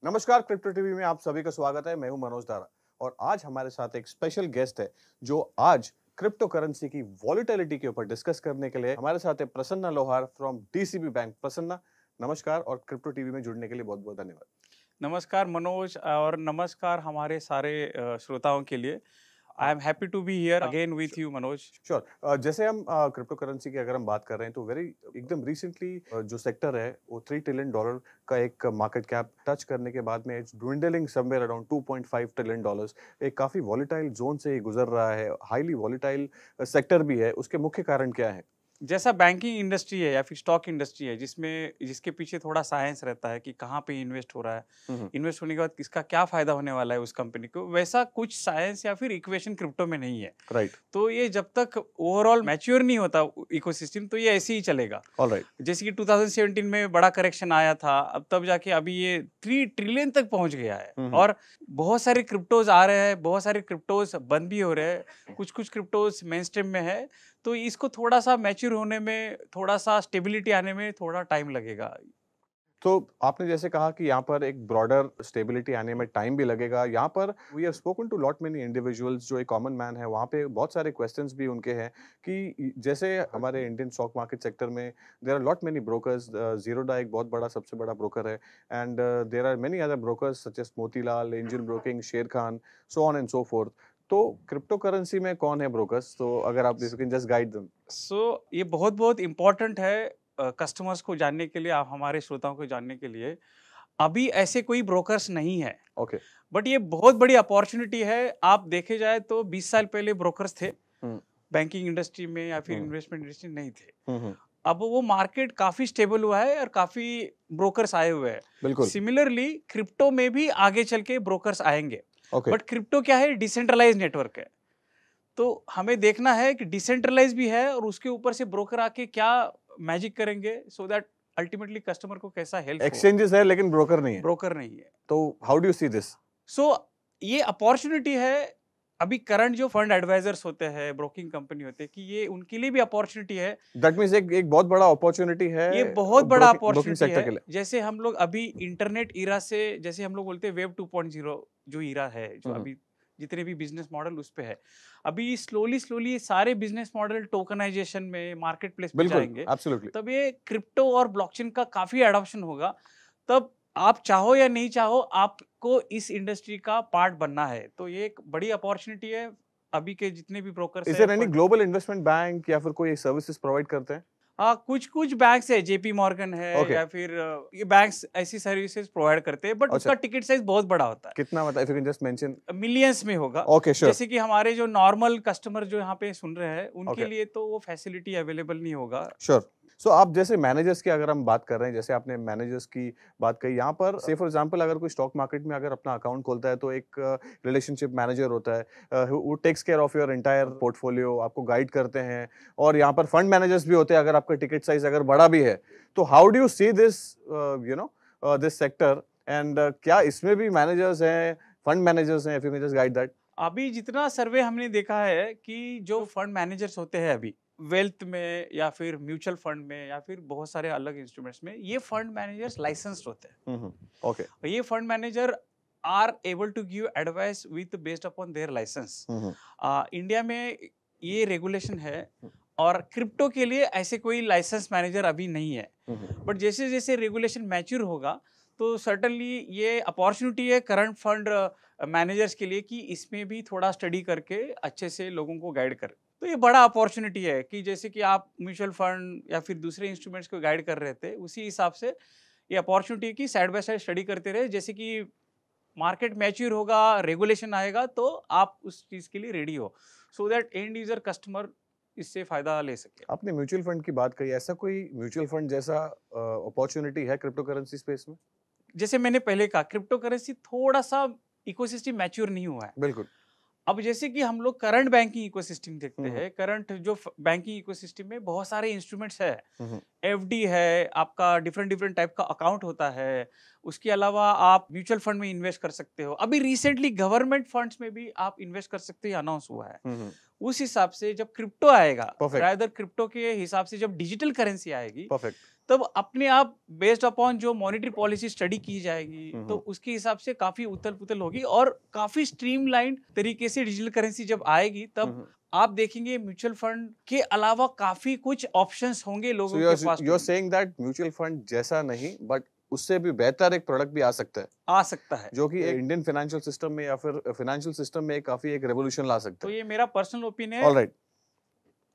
नमस्कार, crypto TV में आप सभी का स्वागत है। मैं हूं मनोज दारा और आज हमारे साथ एक स्पेशल गेस्ट है जो आज क्रिप्टो करेंसी की वॉलेटिलिटी के ऊपर डिस्कस करने के लिए हमारे साथ है प्रसन्ना लोहार फ्रॉम डीसीबी बैंक। प्रसन्ना, नमस्कार और क्रिप्टो टीवी में जुड़ने के लिए बहुत बहुत धन्यवाद। नमस्कार मनोज और नमस्कार हमारे सारे श्रोताओं के लिए। I am happy to be here again with you Manoj. Sure. जैसे हम क्रिप्टो करेंसी की अगर हम बात कर रहे हैं तो एकदम रिसेंटली जो सेक्टर है वो $3 ट्रिलियन का एक मार्केट कैप टच करने के बाद में it's dwindling somewhere around $2.5 trillion. एक काफी वॉलेटाइल जोन से गुजर रहा है, हाईली वॉलेटाइल सेक्टर भी है। उसके मुख्य कारण क्या है? जैसा बैंकिंग इंडस्ट्री है या फिर स्टॉक इंडस्ट्री है जिसके पीछे थोड़ा साइंस रहता है कि कहाँ पे इन्वेस्ट हो रहा है, इन्वेस्ट होने के बाद किसका क्या फायदा होने वाला है उस कंपनी को, वैसा कुछ साइंस या फिर इक्वेशन क्रिप्टो में नहीं है। राइट। तो ये जब तक ओवरऑल मैच्योर नहीं होता इकोसिस्टम तो ये ऐसे ही चलेगा। ऑलराइट। जैसे कि 2017 में बड़ा करेक्शन आया था, अब तब जाके अभी ये 3 ट्रिलियन तक पहुंच गया है और बहुत सारे क्रिप्टोज आ रहे हैं, बहुत सारे क्रिप्टोज बंद भी हो रहे हैं, कुछ कुछ क्रिप्टोज मेन स्ट्रीम में है। तो इसको थोड़ा सा मैच्योर होने में, थोड़ा सा स्टेबिलिटी आने में थोड़ा टाइम लगेगा। तो आपने जैसे कहा कि यहाँ पर एक ब्रॉडर स्टेबिलिटी आने में टाइम भी लगेगा। यहाँ पर we have spoken to lot many individuals, जो एक कॉमन मैन है वहाँ पे बहुत सारे क्वेश्चंस भी उनके हैं कि जैसे हमारे इंडियन स्टॉक मार्केट सेक्टर में there are lot many brokers. Zerodha एक बहुत बड़ा, सबसे बड़ा ब्रोकर है and there are many other brokers such as Motilal, angel broking, Sharekhan, so on and so forth. तो क्रिप्टो करेंसी में कौन है ब्रोकर्स? तो अगर आप कैन जस्ट गाइड देम। ये बहुत बहुत इम्पोर्टेंट है कस्टमर्स को जानने के लिए, आप हमारे श्रोताओं को जानने के लिए। अभी ऐसे कोई ब्रोकर्स नहीं है, ओके। बट ये बहुत बड़ी अपॉर्चुनिटी है। आप देखे जाए तो 20 साल पहले ब्रोकर्स थे बैंकिंग इंडस्ट्री में या फिर इन्वेस्टमेंट इंडस्ट्री नहीं थे। अब वो मार्केट काफी स्टेबल हुआ है और काफी ब्रोकर्स आए हुए हैं। बिल्कुल। सिमिलरली क्रिप्टो में भी आगे चल के ब्रोकर्स आएंगे। ओके। बट क्रिप्टो क्या है? डिसेंट्रलाइज नेटवर्क है। तो हमें देखना है कि डिसेंट्रलाइज भी है और उसके ऊपर से ब्रोकर आके क्या मैजिक करेंगे सो दैट अल्टीमेटली कस्टमर को कैसा हेल्प हो। एक्सचेंजेस है लेकिन ब्रोकर नहीं है। ब्रोकर नहीं है। तो how do you see this? So ये अपॉर्चुनिटी है। अभी करंट जो फंड एडवाइजर्स होते हैं, ब्रोकिंग कंपनी होते हैं, कि ये उनके लिए भी अपॉर्चुनिटी है। दैट मींस एक बहुत बड़ा अपॉर्चुनिटी है। ये बहुत बड़ा ब्रोकिंग अपॉर्चुनिटी सेक्टर के है। लिए। जैसे हम लोग अभी इंटरनेट इरा से, जैसे हम लोग बोलते हैं वेब 2.0 जो इरा है, जो अभी जितने भी बिजनेस मॉडल उस पे है, अभी स्लोली स्लोली सारे बिजनेस मॉडल टोकनाइजेशन में, मार्केट प्लेस में जाएंगे। एब्सोल्युटली। तब ये क्रिप्टो और ब्लॉकचेन का काफी एडॉप्शन होगा। तब आप चाहो या नहीं चाहो, आपको इस इंडस्ट्री का पार्ट बनना है। तो ये एक बड़ी अपॉर्चुनिटी है। अभी के जितने भी ब्रोकर्स इज है, there any global investment bank या फिर कोई सर्विसेज प्रोवाइड करते हैं? कुछ कुछ बैंक्स है, जेपी मॉर्गन है Okay. या फिर ये बैंक्स ऐसी सर्विसेज प्रोवाइड करते हैं, बट अच्छा। उसका टिकट साइज बहुत बड़ा होता है। कितना, मतलब if you can just mention. Millions में होगा। Okay, sure. जैसे कि हमारे जो नॉर्मल कस्टमर जो यहाँ पे सुन रहे हैं, उनके Okay. लिए तो वो फैसिलिटी अवेलेबल नहीं होगा। श्योर। सो आप जैसे मैनेजर्स की अगर हम बात कर रहे हैं, जैसे आपने मैनेजर्स की बात कही, यहाँ पर से फॉर एग्जांपल अगर कोई स्टॉक मार्केट में अगर अपना अकाउंट खोलता है तो एक रिलेशनशिप मैनेजर होता है वो takes care of your entire portfolio, आपको गाइड करते हैं। और यहाँ पर फंड मैनेजर्स भी होते हैं अगर आपका टिकट साइज अगर बड़ा भी है। तो how do you see this this sector and क्या इसमें भी मैनेजर्स हैं, फंड मैनेजर्स हैं? If you can just guide that. अभी जितना सर्वे हमने देखा है कि जो फंड मैनेजर्स होते हैं अभी वेल्थ में या फिर म्यूचुअल फंड में या फिर बहुत सारे अलग इंस्ट्रूमेंट्स में, ये फंड मैनेजर्स लाइसेंस्ड होते हैं। ओके। ये fund manager are able to give advice with based upon their licence. India में ये रेगुलेशन है और क्रिप्टो के लिए ऐसे कोई लाइसेंस मैनेजर अभी नहीं है। बट जैसे जैसे रेगुलेशन मैच्योर होगा तो सर्टनली ये अपॉर्चुनिटी है करंट फंड मैनेजर्स के लिए कि इसमें भी थोड़ा स्टडी करके अच्छे से लोगों को गाइड कर। तो ये बड़ा अपॉर्चुनिटी है कि जैसे कि आप म्यूचुअल फंड या फिर दूसरे इंस्ट्रूमेंट्स को गाइड कर रहे थे, उसी हिसाब से ये अपॉर्चुनिटी है कि साइड बाय साइड स्टडी करते रहे। जैसे कि मार्केट मैच्योर होगा, रेगुलेशन आएगा तो आप उस चीज के लिए रेडी हो, so that and user customer इससे फायदा ले सके। आपने म्यूचुअल फंड की बात कही, ऐसा कोई म्यूचुअल फंड जैसा अपॉर्चुनिटी है क्रिप्टो करेंसी स्पेस में? जैसे मैंने पहले कहा, क्रिप्टो करेंसी थोड़ा सा इकोसिस्टम मैच्योर नहीं हुआ है। बिल्कुल। अब जैसे कि हम लोग करंट बैंकिंग इकोसिस्टम देखते हैं, करंट जो बैंकिंग इकोसिस्टम में बहुत सारे इंस्ट्रूमेंट्स है। एफडी है, आपका डिफरेंट डिफरेंट टाइप का अकाउंट होता है। उसके अलावा आप म्यूचुअल फंड में इन्वेस्ट कर सकते हो। अभी रिसेंटली गवर्नमेंट फंड्स में भी आप इन्वेस्ट कर सकते हो, अनाउंस हुआ है। उस हिसाब से जब क्रिप्टो आएगा, Perfect. रादर क्रिप्टो के हिसाब से जब डिजिटल करेंसी आएगी, परफेक्ट। तब अपने आप बेस्ड अपॉन जो मॉनेटरी पॉलिसी स्टडी की जाएगी तो उसके हिसाब से काफी उथल पुथल होगी और काफी स्ट्रीमलाइन तरीके से डिजिटल करेंसी जब आएगी तब आप देखेंगे म्यूचुअल फंड के अलावा काफी कुछ ऑप्शंस होंगे लोगों के पास। You are saying that mutual fund जैसा नहीं बट उससे भी बेहतर एक प्रोडक्ट भी आ सकता है जो कि इंडियन फाइनेंशियल सिस्टम में या फिर फाइनेंशियल सिस्टम में काफी एक रेवोल्यूशन ला सकता है। तो ये मेरा पर्सनल ओपिनियन ऑलराइट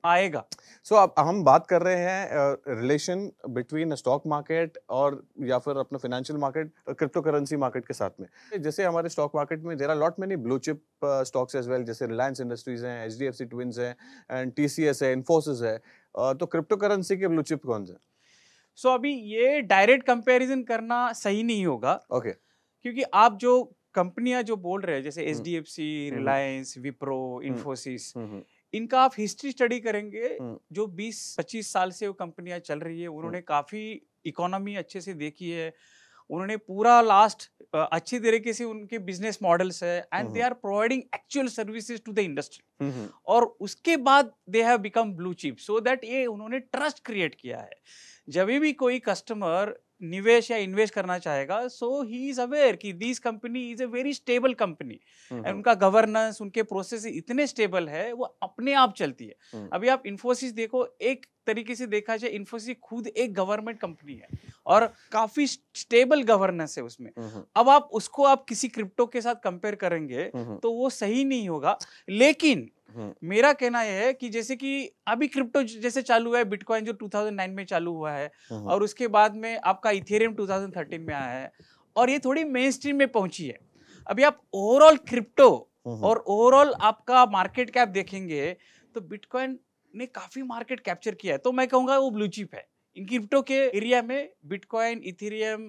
आएगा। सो अब हम बात कर रहे हैं रिलेशन बिटवीन स्टॉक मार्केट और या फिर अपना financial market crypto currency market के साथ में। जैसे हमारे स्टॉक मार्केट में there are lot many blue chip stocks as well, जैसे रिलायंस इंडस्ट्रीज हैं, एचडीएफसी ट्विंस हैं एंड टीसीएस है, इन्फोसिस है। तो क्रिप्टो करेंसी के ब्लू चिप कौन से? सो अभी ये डायरेक्ट कंपैरिजन करना सही नहीं होगा। ओके क्योंकि आप जो कंपनियां जो बोल रहे हैं जैसे एचडीएफसी, रिलायंस, विप्रो, इन्फोसिस, इनका आप हिस्ट्री स्टडी करेंगे जो 20-25 साल से वो कंपनियां चल रही है, उन्होंने काफी इकोनॉमी अच्छे से देखी है, उन्होंने पूरा लास्ट अच्छी तरीके से उनके बिजनेस मॉडल्स है and they are providing actual services to the industry और उसके बाद they have become blue chip so that ये उन्होंने ट्रस्ट क्रिएट किया है। जब भी कोई कस्टमर निवेश या इन्वेस्ट करना चाहेगा सो ही इज अवेयर कि this company is a very stable company and उनका गवर्नेंस, उनके प्रोसेस इतने स्टेबल है वो अपने आप चलती है। अभी आप इन्फोसिस देखो, एक तरीके से देखा जाए इन्फोसिस खुद एक गवर्नमेंट कंपनी है और काफी स्टेबल गवर्नेंस है उसमें। अब आप उसको आप किसी क्रिप्टो के साथ कंपेयर करेंगे तो वो सही नहीं होगा। लेकिन मेरा कहना यह है कि जैसे कि अभी क्रिप्टो जैसे चालू है, बिटकॉइन जो 2009 में चालू हुआ है और उसके बाद में आपका इथेरियम 2013 में आया है और ये थोड़ी मेन स्ट्रीम में पहुंची है। अभी आप ओवरऑल क्रिप्टो और ओवरऑल आपका मार्केट कैप देखेंगे तो बिटकॉइन ने काफी मार्केट कैप्चर किया है, तो मैं कहूंगा वो ब्लू चिप है। इन क्रिप्टो के एरिया में बिटकॉइन, इथेरियम,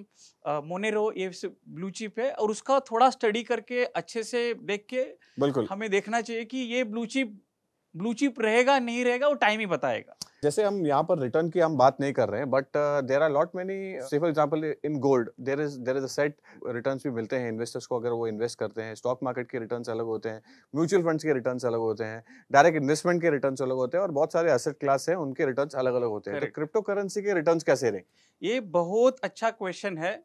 मोनेरो ये ब्लू चिप है और उसका थोड़ा स्टडी करके अच्छे से देख के बिल्कुल हमें देखना चाहिए कि ये ब्लू चिप रहेगा नहीं रहेगा वो टाइम ही बताएगा। जैसे हम यहाँ पर रिटर्न की हम बात नहीं कर रहे हैं but there are lot many, say for example in gold there is a set returns भी मिलते हैं इन्वेस्टर्स को अगर वो इन्वेस्ट करते हैं। स्टॉक मार्केट के रिटर्न्स अलग होते हैं, म्यूचुअल फंड्स के रिटर्न्स अलग होते हैं, डायरेक्ट इन्वेस्टमेंट के रिटर्न्स अलग होते हैं और बहुत सारे एसेट क्लास हैं उनके रिटर्न्स अलग अलग होते हैं। तो क्रिप्टो करेंसी के रिटर्न्स कैसे रहे? ये बहुत अच्छा क्वेश्चन है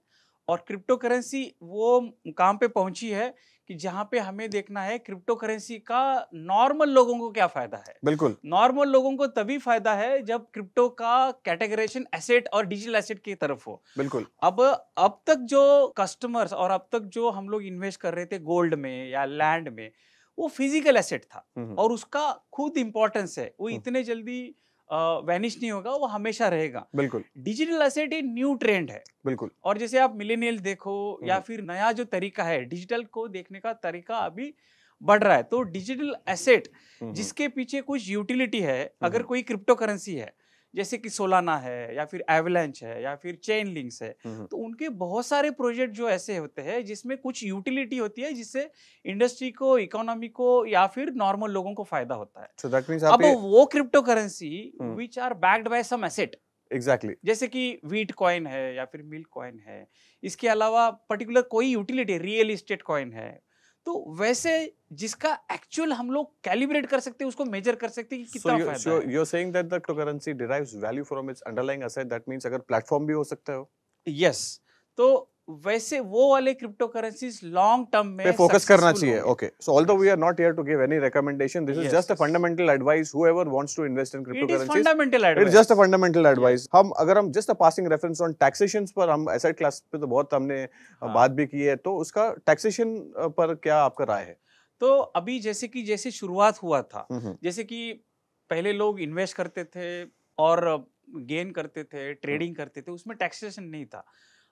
और क्रिप्टो करेंसी वो मुकाम पे पहुंची है कि जहां पे हमें देखना है क्रिप्टो करेंसी का नॉर्मल लोगों को क्या फायदा है। बिल्कुल नॉर्मल लोगों को तभी फायदा है जब क्रिप्टो का कैटेगराइजेशन एसेट और डिजिटल एसेट की तरफ हो। बिल्कुल अब तक जो कस्टमर्स और अब तक जो हम लोग इन्वेस्ट कर रहे थे गोल्ड में या लैंड में, वो फिजिकल एसेट था और उसका खुद इंपॉर्टेंस है, वो इतने जल्दी वैनिश नहीं होगा, वो हमेशा रहेगा। बिल्कुल डिजिटल एसेट एक न्यू ट्रेंड है। बिल्कुल और जैसे आप मिलेनियल देखो या फिर नया जो तरीका है डिजिटल को देखने का तरीका अभी बढ़ रहा है, तो डिजिटल एसेट जिसके पीछे कुछ यूटिलिटी है, अगर कोई क्रिप्टो करेंसी है जैसे कि सोलाना है या फिर एवलांच है या फिर चेन लिंक्स है, तो उनके बहुत सारे प्रोजेक्ट जो ऐसे होते हैं जिसमें कुछ यूटिलिटी होती है जिससे इंडस्ट्री को, इकोनॉमी को या फिर नॉर्मल लोगों को फायदा होता है। So that means अब वो crypto currency which are backed by some asset, exactly जैसे कि वीट कॉइन है या फिर मिल्क कॉइन है, इसके अलावा पर्टिकुलर कोई यूटिलिटी रियल एस्टेट कॉइन है, तो वैसे जिसका एक्चुअल हम लोग कैलिब्रेट कर सकते हैं, उसको मेजर कर सकते हैं कि कितना फायदा है। So you're saying that the cryptocurrency derives value from its underlying asset. That means अगर प्लेटफॉर्म भी हो सकता है यस, तो वैसे वो वाले क्रिप्टो करेंसीज लॉन्ग टर्म में पे फोकस करना चाहिए। होंगे। Okay, so although we are not here to give any recommendation, this is just a fundamental advice whoever wants to invest in it is cryptocurrencies. Fundamental it advice. Is just a fundamental advice. हम अगर हम just a passing reference on taxation पर, हम asset class पे तो बहुत हमने बात भी की है, तो उसका टैक्सेशन पर क्या आपका राय है? तो अभी जैसे शुरुआत हुआ था, जैसे कि पहले लोग इन्वेस्ट करते थे और गेन करते थे, ट्रेडिंग करते थे, उसमें टैक्सेशन नहीं था।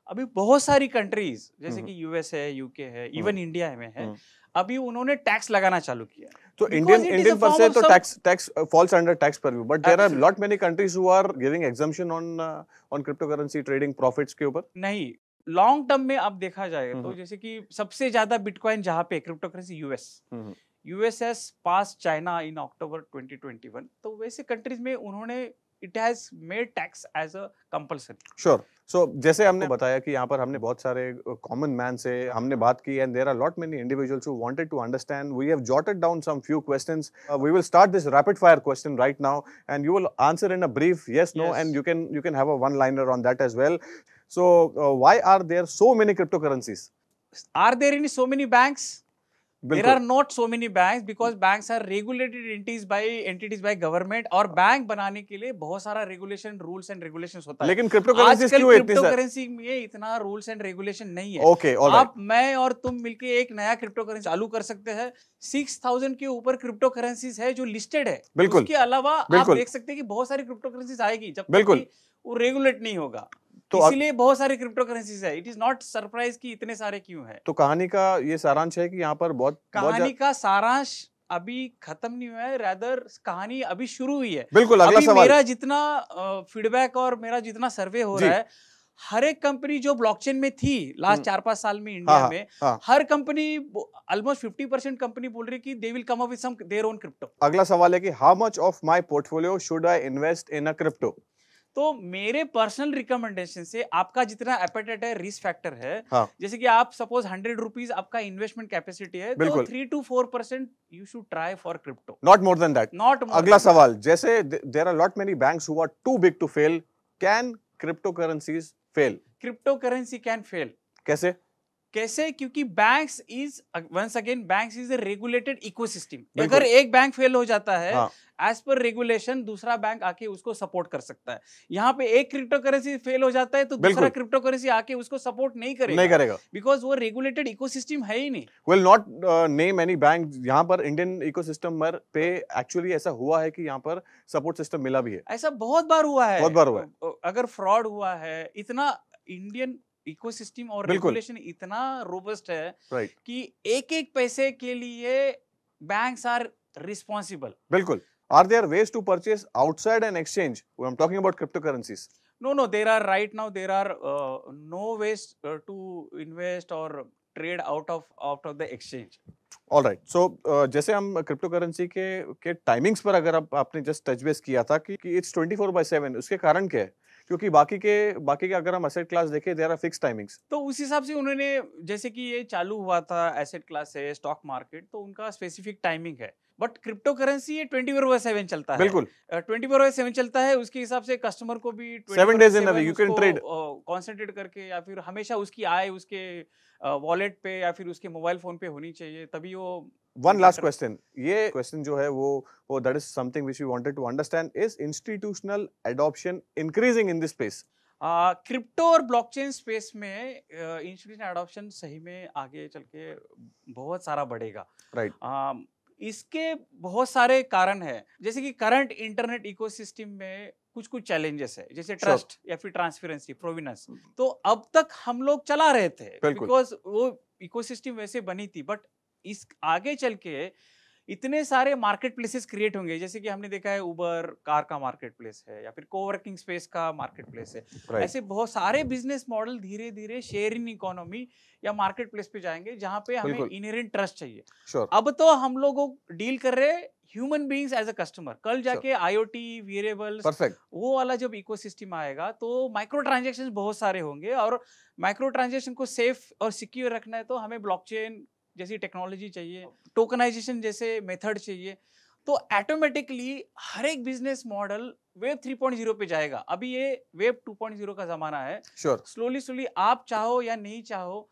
अभी बहुत सारी कंट्रीज जैसे कि यूएस है, यूके है, इवन इंडिया में है, अभी उन्होंने टैक्स लगाना चालू किया। तो इंडियन पर से तो tax falls under tax purview, but there are lot many countries who are giving exemption on cryptocurrency trading profits के ऊपर। नहीं, लॉन्ग टर्म में आप देखा जाएगा तो जैसे कि सबसे ज्यादा बिटकॉइन जहां पे cryptocurrency US has pass China in October 2021, तो वैसे कंट्रीज में उन्होंने it has made tax as a compulsory. Sure. So जैसे हमने बताया कि यहाँ पर हमने बहुत सारे कॉमन मैन से हमने बात की and there are lot many individuals who wanted to understand. We have jotted down some few questions. We will start this rapid fire question right now and you will answer in a brief yes, no, Yes. and you can have a one liner on that as well. So why are there so many cryptocurrencies? Are there any so many banks? There बिल्कुल are not so many banks because banks are regulated entities by government और bank बनाने के लिए बहुत सारा regulation rules and regulations होता है। लेकिन क्रिप्टोकरेंसीज आजकल क्यों इतनी क्रिप्टो करेंसी में इतना रूल्स एंड रेगुलेशन नहीं है। ओके ऑलराइट आप मैं और तुम मिलके एक नया क्रिप्टो करेंसी चालू कर सकते हैं। 6000 के ऊपर क्रिप्टो करेंसीज है जो लिस्टेड है। बिल्कुल उसके अलावा आप बिल्कुल देख सकते हैं कि बहुत सारी क्रिप्टो करेंसीज आएगी जब तक बिल्कुल कि वो रेगुलेट नहीं होगा। तो इसीलिए बहुत सारे क्रिप्टो करेंसीज है। इट इज नॉट सरप्राइज कि इतने सारे क्यों है। तो कहानी का ये सारांश है कि यहाँ पर बहुत कहानी का सारांश अभी खत्म नहीं हुआ है, रादर कहानी अभी शुरू हुई है। बिल्कुल अगला अभी सवाल मेरा जितना फीडबैक और मेरा जितना सर्वे हो जी रहा है, हर एक कंपनी जो ब्लॉकचेन में थी लास्ट 4-5 साल में हाँ इंडिया हाँ में, हाँ हर कंपनी ऑलमोस्ट 50% कंपनी बोल रही है कि they will come up with some their own crypto. अगला सवाल है कि how much of my portfolio should I invest in a crypto? तो मेरे पर्सनल रिकमेंडेशन से आपका जितना एपेटाइट है, रिस्क फैक्टर है, हाँ जैसे कि आप सपोज 100 रुपीज आपका इन्वेस्टमेंट कैपेसिटी है, तो बिल्कुल 3 to 4% you should try for crypto, not more than that. Not more अगला देन दैट। सवाल, जैसे there are lot many banks who are too big to fail, can cryptocurrencies fail? Crypto currency can fail. कैसे? कैसे? क्योंकि banks is once again banks is a regulated ecosystem. बिल्कुल अगर एक bank fail हो जाता है, हाँ एज पर रेगुलेशन दूसरा बैंक आके उसको सपोर्ट कर सकता है। यहाँ पे एक क्रिप्टो करेंसी फेल हो जाता है तो दूसरा बिल्कुल क्रिप्टो करेंसी आके उसको सपोर्ट नहीं नहीं करेगा, करेगा। बिकॉज वो रेगुलेटेड इकोसिस्टम है ही नहीं। Will not name any bank. यहाँ पर इंडियन इकोसिस्टम पे एक्चुअली ऐसा हुआ है कि यहाँ पर सपोर्ट सिस्टम मिला भी है, ऐसा बहुत बार हुआ है। बहुत बार हुआ है। अगर फ्रॉड हुआ है, इतना इंडियन इकोसिस्टम और बिल्कुल रेगुलेशन इतना रोबस्ट है राइट कि एक एक पैसे के लिए बैंक्स आर रिस्पॉन्सिबल। बिल्कुल। Are there ways to purchase outside an exchange? I am talking about cryptocurrencies. No, there are right now there are no ways to invest or trade out of the exchange. Alright so जैसे हम crypto currency के timings पर अगर आपने just touch base किया था कि it's 24/7, उसके कारण क्या है? क्योंकि बाकी के अगर हम एसेट क्लास देखें देयर आर फिक्स टाइमिंग्स। तो उस हिसाब से उन्होंने, जैसे कि ये चालू हुआ था एसेट क्लास है, स्टॉक मार्केट, तो उनका स्पेसिफिक टाइमिंग है। बट क्रिप्टो करेंसी ये 24/7 चलता है। बिल्कुल 24/7 चलता है, उसके हिसाब से कस्टमर को भी 7 days in a week you can trade। Concentrate करके या फिर हमेशा उसकी आय उसके वॉलेट पे या फिर उसके मोबाइल फोन पे होनी चाहिए, तभी वो। वन लास्ट क्वेश्चन, ये क्वेश्चन जो है वो that is something which we wanted to understand, is institutional adoption increasing in this space? Crypto और ब्लॉकचेन स्पेस में इंस्टीट्यूशनल एडॉप्शन सही में आगे चल के बहुत सारा बढ़ेगा। राइट इसके बहुत सारे कारण है, जैसे कि करंट इंटरनेट इकोसिस्टम में कुछ कुछ चैलेंजेस है, जैसे ट्रस्ट या फिर ट्रांसपेरेंसी, प्रोविनेंस। तो अब तक हम लोग चला रहे थे बिल्कुल। बिकॉज वो इकोसिस्टम वैसे बनी थी, बट इस आगे चल के इतने सारे मार्केट प्लेसेस क्रिएट होंगे, जैसे कि हमने देखा है उबर कार का मार्केट प्लेस है या फिर कोवर्किंग स्पेस का मार्केट प्लेस है। राइट ऐसे बहुत सारे बिजनेस मॉडल धीरे धीरे शेयरिंग इकोनॉमी या मार्केट प्लेस पे जाएंगे, जहाँ पे हमें बिल्कुल इनहेरेंट ट्रस्ट चाहिए। श्योर अब तो हम लोगों डील कर रहे human beings as a customer. कल जाके आईओटी वेरिएबल्स परफेक्ट वो वाला जब इकोसिस्टम आएगा तो माइक्रो ट्रांजैक्शंस बहुत सारे होंगे, और माइक्रो ट्रांजैक्शन को सेफ और सिक्योर रखना है तो हमें ब्लॉकचेन जैसी टेक्नोलॉजी चाहिए, टोकनाइजेशन जैसे मेथड चाहिए। तो ऑटोमेटिकली हर एक बिजनेस मॉडल वेब 3.0 पे जाएगा। अभी ये वेब 2.0 का जमाना है। श्योर स्लोली आप चाहो या नहीं चाहो,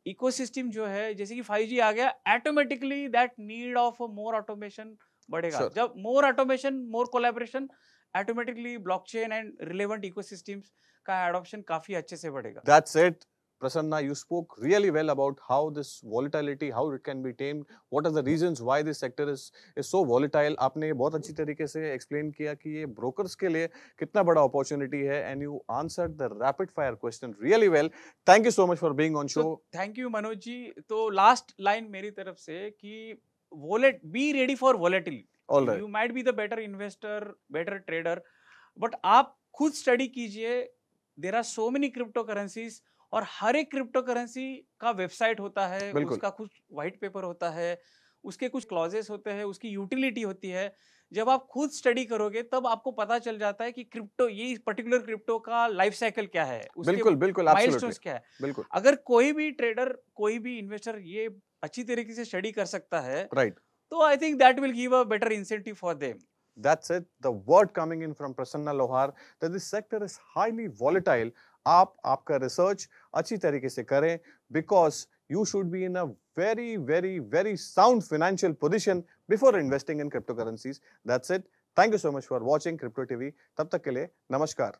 इकोसिस्टम जो है, जैसे कि 5G आ गया, automatically that need of more automation बढ़ेगा। Sure. जब more automation, more collaboration, automatically blockchain and relevant ecosystems का एडॉप्शन काफी अच्छे से बढ़ेगा। That's it. Prasanna, you spoke really well about how this volatility, how it can be tamed, what are the reasons why this sector is so volatile. आपने बहुत अच्छी तरीके से explain किया कि ये brokers के लिए कितना बड़ा opportunity है, and you answered the rapid fire question really well. Thank you so much for being on show. Thank you Manoj ji. तो लास्ट लाइन मेरी तरफ से कि be ready for volatility. All right. You might be the better investor, better trader, but आप खुद study कीजिए। There are so many cryptocurrencies, और हर एक क्रिप्टो करेंसी का वेबसाइट होता है, बिल्कुल। उसका कुछ व्हाइट पेपर होता है, उसके कुछ क्लॉजेस होते हैं, उसकी यूटिलिटी होती है। जब आप खुद स्टडी करोगे तब आपको पता चल जाता है कि क्रिप्टो, ये पर्टिकुलर क्रिप्टो का लाइफ साइकिल क्या है, उसके बिल्कुल, बिल्कुल, एब्सोल्युटली, माइलस्टोन्स क्या है। बिल्कुल, अगर कोई भी ट्रेडर, कोई भी इन्वेस्टर ये अच्छी तरीके से स्टडी कर सकता है, राइट। तो I think that will give a better incentive for them. That's it. The word coming in from Prasanna Lohar that this sector is highly volatile. आप आपका रिसर्च अच्छी तरीके से करें because you should be in a very, very, very sound financial position before investing in cryptocurrencies. That's it. Thank you so much for watching Crypto TV. तब तक के लिए नमस्कार.